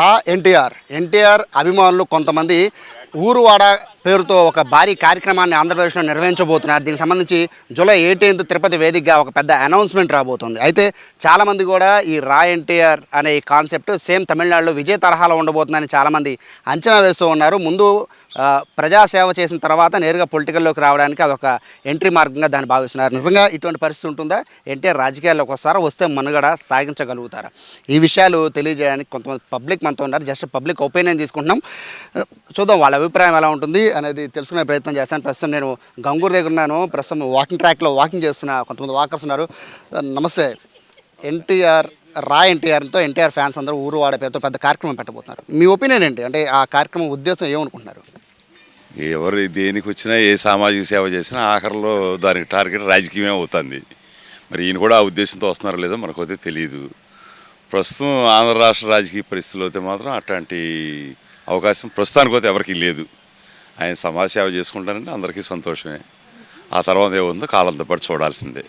రా ఎన్టీఆర్ అభిమానులు కొంతమంది ఊరువాడ పేరుతో ఒక భారీ కార్యక్రమాన్ని ఆంధ్రప్రదేశ్లో నిర్వహించబోతున్నారు. దీనికి సంబంధించి జూలై 18 తిరుపతి వేదికగా ఒక పెద్ద అనౌన్స్మెంట్ రాబోతుంది. అయితే చాలామంది కూడా ఈ రా ఎన్టీఆర్ అనే ఈ కాన్సెప్ట్ సేమ్ తమిళనాడులో విజయ్ తరహాలో ఉండబోతుందని చాలామంది అంచనా వేస్తూ ఉన్నారు. ముందు ప్రజాసేవ చేసిన తర్వాత నేరుగా పొలిటికల్లోకి రావడానికి అదొక ఎంట్రీ మార్గంగా దాన్ని భావిస్తున్నారు. నిజంగా ఇటువంటి పరిస్థితి ఉంటుందా? ఎన్టీఆర్ రాజకీయాల్లోకి వస్తే మనుగడ సాగించగలుగుతారా? ఈ విషయాలు తెలియజేయడానికి కొంతమంది పబ్లిక్ మనతో ఉన్నారు. జస్ట్ పబ్లిక్ ఒపీనియన్ తీసుకుంటున్నాం, చూద్దాం వాళ్ళ అభిప్రాయం ఎలా ఉంటుంది అనేది తెలుసుకునే ప్రయత్నం చేస్తాను. ప్రస్తుతం నేను గంగూరు దగ్గర ఉన్నాను. ప్రస్తుతం వాకింగ్ ట్రాక్లో వాకింగ్ చేస్తున్న కొంతమంది వాకర్స్ ఉన్నారు. నమస్తే. రా ఎన్టీఆర్తో ఎన్టీఆర్ ఫ్యాన్స్ అందరూ ఊరు వాడే పేరుతో పెద్ద కార్యక్రమం పెట్టబోతున్నారు. మీ ఒపీనియన్ ఏంటి? అంటే ఆ కార్యక్రమం ఉద్దేశం ఏమనుకుంటున్నారు? ఎవరు దేనికి వచ్చినా ఏ సామాజిక సేవ చేసినా ఆఖరిలో దానికి టార్గెట్ రాజకీయమే అవుతుంది. మరి ఈయన కూడా ఆ ఉద్దేశంతో వస్తున్నారో లేదో మనకైతే తెలియదు. ప్రస్తుతం ఆంధ్ర రాష్ట్ర రాజకీయ పరిస్థితులు అయితే మాత్రం అట్లాంటి అవకాశం ప్రస్తుతానికి అయితే ఎవరికీ లేదు. ఆయన సమాజ సేవ చేసుకుంటారంటే అందరికీ సంతోషమే. ఆ తర్వాత ఏముందో కాలంతో పాటు చూడాల్సిందే.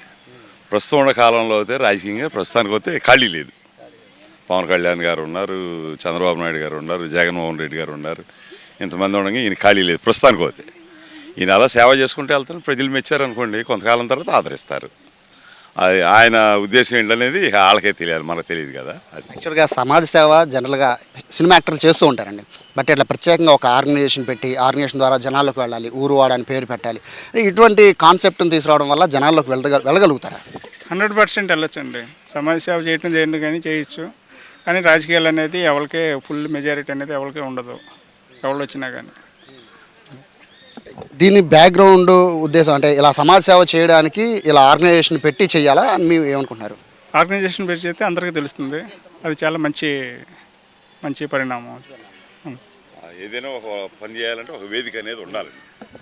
ప్రస్తుతం ఉన్న కాలంలో అయితే రాజకీయంగా ప్రస్తుతానికి అయితే ఖాళీ లేదు. పవన్ కళ్యాణ్ గారు ఉన్నారు, చంద్రబాబు నాయుడు గారు ఉన్నారు, జగన్మోహన్ రెడ్డి గారు ఉన్నారు. ఇంతమంది ఉండగా ఈయన ఖాళీ లేదు ప్రస్తుతానికి పోతే. ఈయన అలా సేవ చేసుకుంటూ వెళ్తాను. ప్రజలు మెచ్చారనుకోండి, కొంతకాలం తర్వాత ఆదరిస్తారు. అది ఆయన ఉద్దేశం ఏంటనేది వాళ్ళకే తెలియాలి, మనకు తెలియదు కదా. అది యాక్చువల్గా సమాజ సేవ జనరల్గా సినిమా యాక్టర్లు చేస్తూ ఉంటారండి. బట్ ఇట్లా ప్రత్యేకంగా ఒక ఆర్గనైజేషన్ పెట్టి ఆర్గనైజేషన్ ద్వారా జనాల్లోకి వెళ్ళాలి, ఊరు వాడని పేరు పెట్టాలి, ఇటువంటి కాన్సెప్ట్ని తీసుకురావడం వల్ల జనాల్లోకి వెళ్ళగలుగుతారా? 100% వెళ్ళొచ్చండి. సమాజ సేవ చేయడం కానీ చేయొచ్చు. కానీ రాజకీయాలు అనేది ఎవరికే ఫుల్ మెజారిటీ అనేది ఎవరికే ఉండదు, ఎవరు వచ్చినా కానీ. దీని బ్యాక్గ్రౌండ్ ఉద్దేశం అంటే ఇలా సమాజ సేవ చేయడానికి ఇలా ఆర్గనైజేషన్ పెట్టి చేయాలా అని మీరు ఏమనుకుంటున్నారు? ఆర్గనైజేషన్ పెట్టి చేస్తే అందరికీ తెలుస్తుంది. అది చాలా మంచి పరిణామం. ఏదైనా ఒక పని చేయాలంటే ఒక వేదిక అనేది ఉండాలి.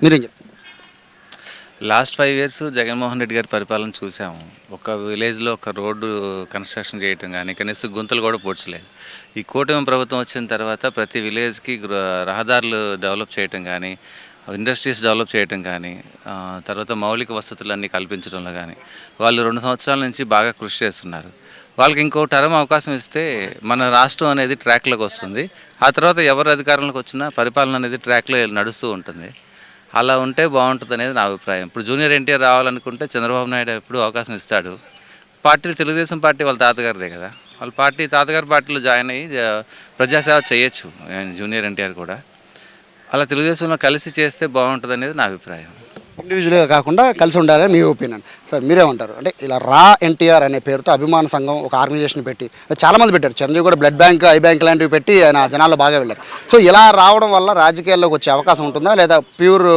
మీరేం చెప్తారు? లాస్ట్ 5 years జగన్మోహన్ రెడ్డి గారి పరిపాలన చూసాము. ఒక విలేజ్లో ఒక రోడ్డు కన్స్ట్రక్షన్ చేయటం కానీ కనీసం గుంతలు కూడా పూడ్చలేదు. ఈ కూటమి ప్రభుత్వం వచ్చిన తర్వాత ప్రతి విలేజ్కి రహదారులు డెవలప్ చేయటం కానీ, ఇండస్ట్రీస్ డెవలప్ చేయటం కానీ, తర్వాత మౌలిక వసతులన్నీ కల్పించడంలో కానీ వాళ్ళు 2 సంవత్సరాల నుంచి బాగా కృషి చేస్తున్నారు. వాళ్ళకి ఇంకో టర్మ్ అవకాశం ఇస్తే మన రాష్ట్రం అనేది ట్రాక్లోకి వస్తుంది. ఆ తర్వాత ఎవరు అధికారంలోకి వచ్చినా పరిపాలన అనేది ట్రాక్లో నడుస్తూ ఉంటుంది. అలా ఉంటే బాగుంటుంది అనేది నా అభిప్రాయం. ఇప్పుడు జూనియర్ ఎన్టీఆర్ రావాలనుకుంటే చంద్రబాబు నాయుడు ఎప్పుడు అవకాశం ఇస్తాడు. పార్టీలు తెలుగుదేశం పార్టీ వాళ్ళ తాతగారిదే కదా, వాళ్ళ తాతగారి పార్టీలో జాయిన్ అయ్యి ప్రజాసేవ చేయొచ్చు జూనియర్ ఎన్టీఆర్ కూడా. అలా తెలుగుదేశంలో కలిసి చేస్తే బాగుంటుంది అనేది నా అభిప్రాయం. ఇండివిజువల్గా కాకుండా కలిసి ఉండాలని మీ ఒపీనియన్. సార్ మీరేమంటారు? అంటే ఇలా రా ఎన్టీఆర్ అనే పేరుతో అభిమాన సంఘం ఒక ఆర్గనైజేషన్ పెట్టి చాలామంది పెట్టారు. చిరంజీవి కూడా బ్లడ్ బ్యాంక్, ఐ బ్యాంక్ లాంటివి పెట్టి ఆయన జనాల్లో బాగా వెళ్ళారు. సో ఇలా రావడం వల్ల రాజకీయాల్లోకి వచ్చే అవకాశం ఉంటుందా, లేదా ప్యూర్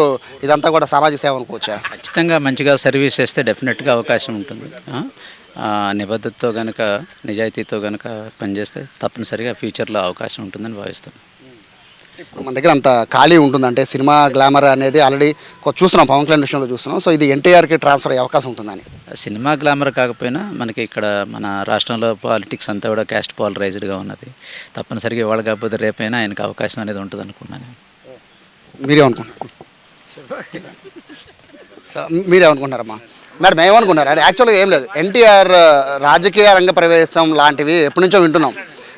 ఇదంతా కూడా సామాజిక సేవ అనుకోవచ్చా? ఖచ్చితంగా మంచిగా సర్వీస్ చేస్తే డెఫినెట్గా అవకాశం ఉంటుంది. నిబద్ధతతో కనుక, నిజాయితీతో కనుక పనిచేస్తే తప్పనిసరిగా ఫ్యూచర్లో అవకాశం ఉంటుందని భావిస్తాను. ఇప్పుడు మన దగ్గర అంత ఖాళీ ఉంటుంది అంటే సినిమా గ్లామర్ అనేది ఆల్రెడీ చూస్తున్నాం, పవన్ కళ్యాణ్ విషయంలో చూస్తున్నాం. సో ఇది ఎన్టీఆర్కి ట్రాన్స్ఫర్ అయ్యే అవకాశం ఉంటుందని. సినిమా గ్లామర్ కాకపోయినా మనకి ఇక్కడ మన రాష్ట్రంలో పాలిటిక్స్ అంతా కూడా క్యాస్ట్ పాలరైజ్డ్గా ఉన్నది. తప్పనిసరిగా ఇవాళ కాకపోతే రేపైనా ఆయనకు అవకాశం అనేది ఉంటుంది అనుకున్నాను. మీరేమనుకుంటున్నారమ్మా? మేడం ఏమనుకున్నారు? అంటే యాక్చువల్గా ఏం లేదు, ఎన్టీఆర్ రాజకీయ రంగ ప్రవేశం లాంటివి ఎప్పటి నుంచో వింటున్నాం.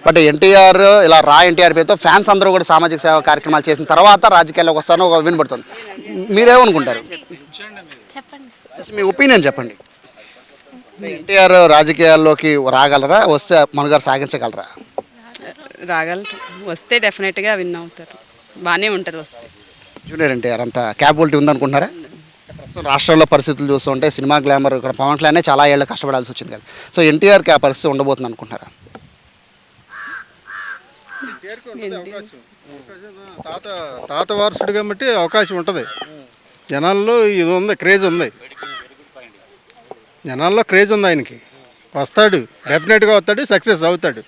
బట్ ఎన్టీఆర్ ఇలా రా ఎన్టీఆర్ పేరుతో ఫ్యాన్స్ అందరూ కూడా సామాజిక సేవ కార్యక్రమాలు చేసిన తర్వాత రాజకీయాల్లోకి వస్తానో ఒక వినపడుతుంది. మీరేమనుకుంటారు? మీ ఒపీనియన్ చెప్పండి. ఎన్టీఆర్ రాజకీయాల్లోకి రాగలరా, వస్తే మనుగారు సాగించగలరా? వస్తే డెఫినెట్గా విన్ అవుతారు. బాగానే ఉంటుంది వస్తే. జూనియర్ ఎన్టీఆర్ అంత క్యాపబిలిటీ ఉందనుకుంటున్నారా? ప్రస్తుతం రాష్ట్రంలో పరిస్థితులు చూస్తుంటే సినిమా గ్లామర్ ఇక్కడ పవన్ కళ్యాణ్ చాలా ఏళ్ళు కష్టపడాల్సి వచ్చింది కదా. సో ఎన్టీఆర్కి ఆ పరిస్థితి ఉండబోతుంది అనుకుంటున్నారా? తాత వారసుడు కాబట్టి అవకాశం ఉంటుంది. జనాల్లో ఇది ఉంది, క్రేజ్ ఉంది. జనాల్లో క్రేజ్ ఉంది. ఆయనకి వస్తాడు, డెఫినెట్గా వస్తాడు, సక్సెస్ అవుతాడు.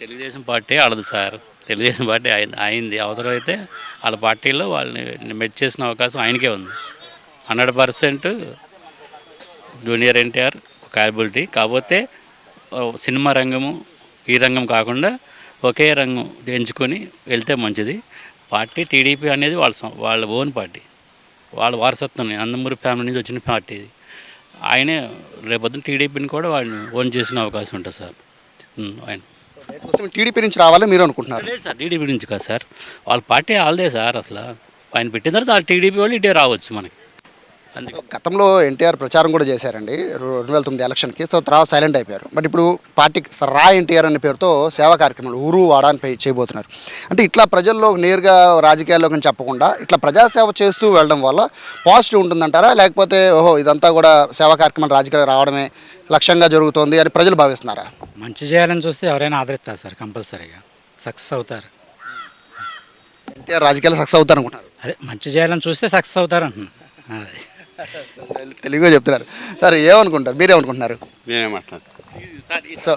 తెలుగుదేశం పార్టీ ఆడదు సార్. తెలుగుదేశం పార్టీ అయింది. అవసరమైతే వాళ్ళ పార్టీలో వాళ్ళని మెచ్ చేసిన అవకాశం ఆయనకే ఉంది. 100% జూనియర్ ఎన్టీఆర్ క్యాపబిలిటీ. కాకపోతే సినిమా రంగము ఈ రంగం కాకుండా ఒకే రంగం ఎంచుకొని వెళ్తే మంచిది. పార్టీ టీడీపీ అనేది వాళ్ళ ఓన్ పార్టీ, వాళ్ళ వారసత్వం, నందమూరి ఫ్యామిలీ నుంచి వచ్చిన పార్టీ ఇది. ఆయనే రేపొద్దున టీడీపీని కూడా వాళ్ళని ఓన్ చేసిన అవకాశం ఉంటుంది సార్ ఆయన. టీడీపీ నుంచి రావాలని మీరు అనుకుంటున్నారు? లేదు సార్, టీడీపీ నుంచి కాదు సార్, వాళ్ళ పార్టీ వాళ్ళదే సార్. అసలు ఆయన పెట్టిన తర్వాత ఆ టీడీపీ వాళ్ళు ఇటే రావచ్చు మనకి. అందుకే గతంలో ఎన్టీఆర్ ప్రచారం కూడా చేశారండి 2009 ఎలక్షన్కి. సో తర్వాత సైలెంట్ అయిపోయారు. బట్ ఇప్పుడు పార్టీ రా ఎన్టీఆర్ అనే పేరుతో సేవా కార్యక్రమాలు ఊరు వాడా అని చేయబోతున్నారు. అంటే ఇట్లా ప్రజల్లో నేరుగా రాజకీయాల్లోకి చెప్పకుండా ఇట్లా ప్రజాసేవ చేస్తూ వెళ్ళడం వల్ల పాజిటివ్ ఉంటుందంటారా, లేకపోతే ఓహో ఇదంతా కూడా సేవా కార్యక్రమాలు రాజకీయాలు రావడమే లక్ష్యంగా జరుగుతోంది అని ప్రజలు భావిస్తున్నారా? మంచి చేయాలని చూస్తే ఎవరైనా ఆదరిస్తారు సార్, కంపల్సరీగా సక్సెస్ అవుతారు. ఎన్టీఆర్ రాజకీయాలు సక్సెస్ అవుతారు అనుకుంటున్నారు? అదే మంచి చేయాలని చూస్తే సక్సెస్ అవుతారు అంటున్నాను. అదే తెలుగుగా చెప్తున్నారు సార్. ఏమనుకుంటారు, మీరేమనుకుంటున్నారు? సో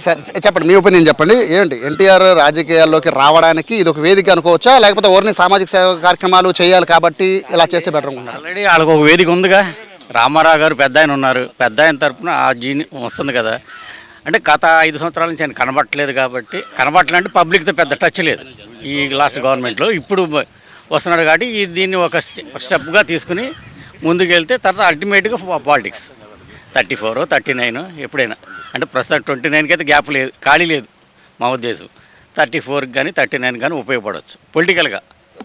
సార్ చెప్పండి, మీ ఒపీనియన్ చెప్పండి. ఏంటి ఎన్టీఆర్ రాజకీయాల్లోకి రావడానికి ఇది ఒక వేదిక అనుకోవచ్చా, లేకపోతే ఓర్ని సామాజిక సేవ కార్యక్రమాలు చేయాలి కాబట్టి ఇలా చేస్తే బెటర్ అనుకుంటున్నారు? ఆల్రెడీ వాళ్ళకు ఒక వేదిక ఉందిగా. రామారావు గారు పెద్ద ఆయన ఉన్నారు, పెద్ద ఆయన తరపున ఆ జీని వస్తుంది కదా. అంటే గత 5 సంవత్సరాల నుంచి ఆయన కనబట్టలేదు కాబట్టి, కనబట్టలంటే పబ్లిక్తో పెద్ద టచ్ లేదు ఈ లాస్ట్ గవర్నమెంట్లో. ఇప్పుడు వస్తున్నాడు కాబట్టి దీన్ని ఒక స్టెప్గా తీసుకుని ముందుకు వెళ్తే తర్వాత అల్టిమేట్గా పాలిటిక్స్ 34, 39 ఎప్పుడైనా. అంటే ప్రస్తుతం 29కి అయితే గ్యాప్ లేదు, ఖాళీ లేదు మా ఉద్దేశం. 34కి కానీ 39 కానీ ఉపయోగపడవచ్చు పొలిటికల్గా.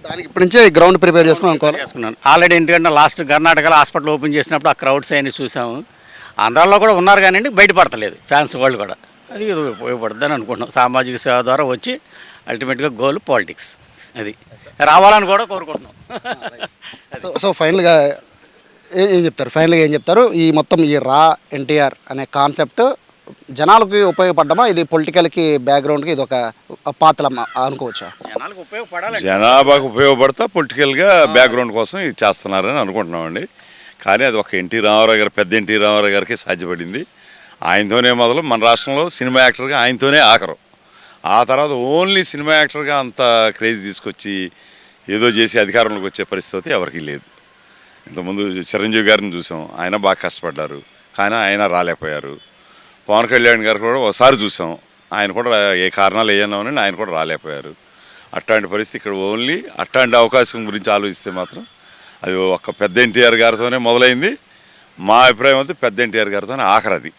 దానికి ఇప్పటి నుంచే గ్రౌండ్ ప్రిపేర్ చేసుకున్నాను ఆల్రెడీ. ఎందుకంటే లాస్ట్ కర్ణాటకలో హాస్పిటల్ ఓపెన్ చేసినప్పుడు ఆ క్రౌడ్స్ అన్ని చూసాము. ఆంధ్రాలో కూడా ఉన్నారు కానీ బయటపడతలేదు ఫ్యాన్స్ వాళ్ళు కూడా. అది ఉపయోగపడుతుందని అనుకుంటున్నాం. సామాజిక సేవ ద్వారా వచ్చి అల్టిమేట్గా గోల్ పాలిటిక్స్ అది రావాలని కూడా కోరుకుంటున్నాం. సో ఫైనల్గా ఏం చెప్తారు? ఫైనల్గా ఏం చెప్తారు? ఈ మొత్తం ఈ రా ఎన్టీఆర్ అనే కాన్సెప్ట్ జనాలకి ఉపయోగపడ్డమా, ఇది పొలిటికల్కి బ్యాక్గ్రౌండ్కి ఇది ఒక పాత్ర అనుకోవచ్చా? జనాలకు ఉపయోగపడాలి. జనాభాకు ఉపయోగపడతా పొలిటికల్గా బ్యాక్గ్రౌండ్ కోసం ఇది చేస్తున్నారని అనుకుంటున్నామండి. కానీ అది ఒక ఎన్టీ రామారావు గారు, పెద్ద ఎన్టీ రామారావు గారికి సాధ్యపడింది. ఆయనతోనే మొదలు మన రాష్ట్రంలో సినిమా యాక్టర్గా ఆయనతోనే ఆఖరు. ఆ తర్వాత ఓన్లీ సినిమా యాక్టర్గా అంత క్రేజ్ తీసుకొచ్చి ఏదో చేసి అధికారంలోకి వచ్చే పరిస్థితి ఎవరికి లేదు. ఇంతకుముందు చిరంజీవి గారిని చూసాం, ఆయన బాగా కష్టపడ్డారు కానీ ఆయన రాలేకపోయారు. పవన్ కళ్యాణ్ గారు కూడా ఒకసారి చూసాం, ఆయన కూడా ఏ కారణాలు ఏమన్నామని ఆయన కూడా రాలేకపోయారు. అట్లాంటి పరిస్థితి ఇక్కడ ఓన్లీ అట్లాంటి అవకాశం గురించి ఆలోచిస్తే మాత్రం అది ఒక పెద్ద ఎన్టీఆర్ గారితోనే మొదలైంది. మా అభిప్రాయం అయితే పెద్ద ఎన్టీఆర్ గారితోనే ఆఖరది.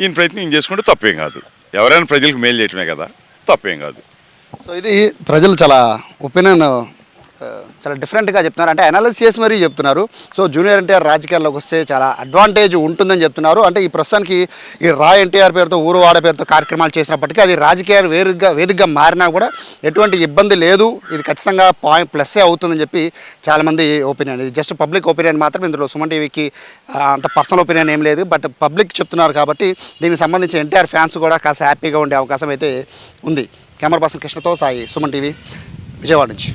ఈయన ప్రయత్నం ఈయన చేసుకుంటే తప్పేం కాదు. ఎవరైనా ప్రజలకు మేలు చేయటమే కదా, తప్పేం కాదు. సో ఇది ప్రజలు చాలా ఒపీనియన్ చాలా డిఫరెంట్గా చెప్తున్నారు. అంటే అనాలిసిస్ చేసి మరీ చెప్తున్నారు. సో జూనియర్ ఎన్టీఆర్ రాజకీయాల్లోకి వస్తే చాలా అడ్వాంటేజ్ ఉంటుందని చెప్తున్నారు. అంటే ఈ ప్రస్తుతానికి ఈ రా ఎన్టీఆర్ పేరుతో ఊరు వాడ పేరుతో కార్యక్రమాలు చేసినప్పటికీ అది రాజకీయాలు వేదికగా మారినా కూడా ఎటువంటి ఇబ్బంది లేదు, ఇది ఖచ్చితంగా ప్లస్సే అవుతుందని చెప్పి చాలామంది ఒపీనియన్. ఇది జస్ట్ పబ్లిక్ ఒపీనియన్ మాత్రం. ఇందులో సుమన్ టీవీకి అంత పర్సనల్ ఒపీనియన్ ఏం లేదు. బట్ పబ్లిక్ చెప్తున్నారు కాబట్టి దీనికి సంబంధించి ఎన్టీఆర్ ఫ్యాన్స్ కూడా కాస్త హ్యాపీగా ఉండే అవకాశం అయితే ఉంది. కెమెరా పర్సన్ కృష్ణతో సాయి, సుమన్ టీవీ, విజయవాడ నుంచి.